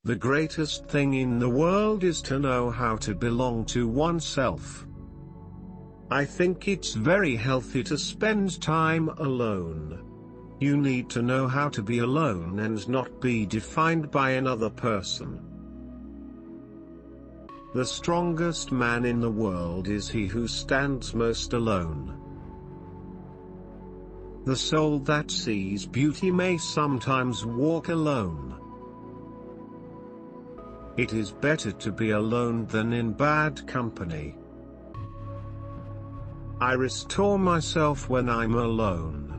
The greatest thing in the world is to know how to belong to oneself. I think it's very healthy to spend time alone. You need to know how to be alone and not be defined by another person. The strongest man in the world is he who stands most alone. The soul that sees beauty may sometimes walk alone. It is better to be alone than in bad company. I restore myself when I'm alone.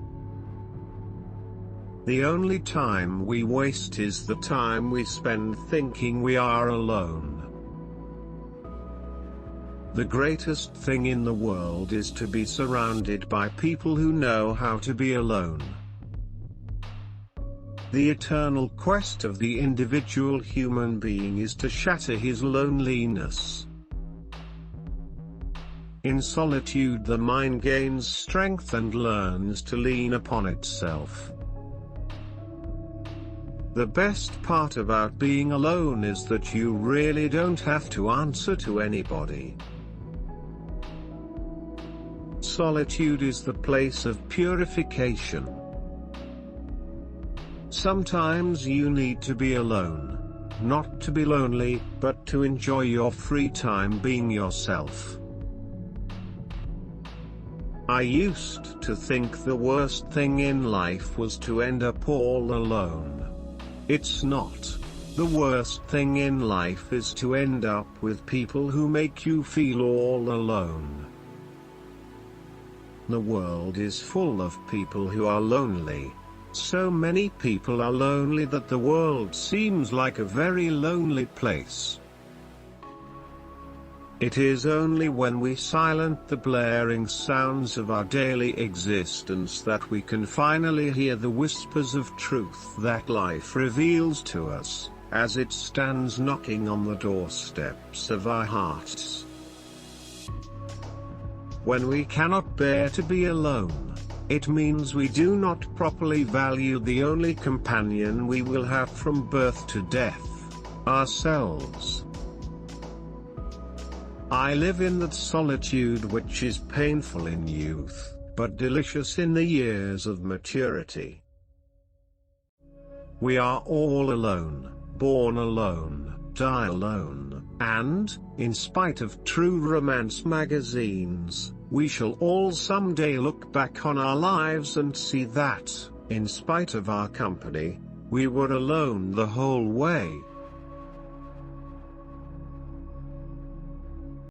The only time we waste is the time we spend thinking we are alone. The greatest thing in the world is to be surrounded by people who know how to be alone. The eternal quest of the individual human being is to shatter his loneliness. In solitude the mind gains strength and learns to lean upon itself. The best part about being alone is that you really don't have to answer to anybody. Solitude is the place of purification. Sometimes you need to be alone, not to be lonely, but to enjoy your free time being yourself. I used to think the worst thing in life was to end up all alone. It's not. The worst thing in life is to end up with people who make you feel all alone. The world is full of people who are lonely. So many people are lonely that the world seems like a very lonely place. It is only when we silence the blaring sounds of our daily existence that we can finally hear the whispers of truth that life reveals to us, as it stands knocking on the doorsteps of our hearts. When we cannot bear to be alone, it means we do not properly value the only companion we will have from birth to death, ourselves. I live in that solitude which is painful in youth, but delicious in the years of maturity. We are all alone, born alone, die alone, and, in spite of true romance magazines, we shall all someday look back on our lives and see that, in spite of our company, we were alone the whole way.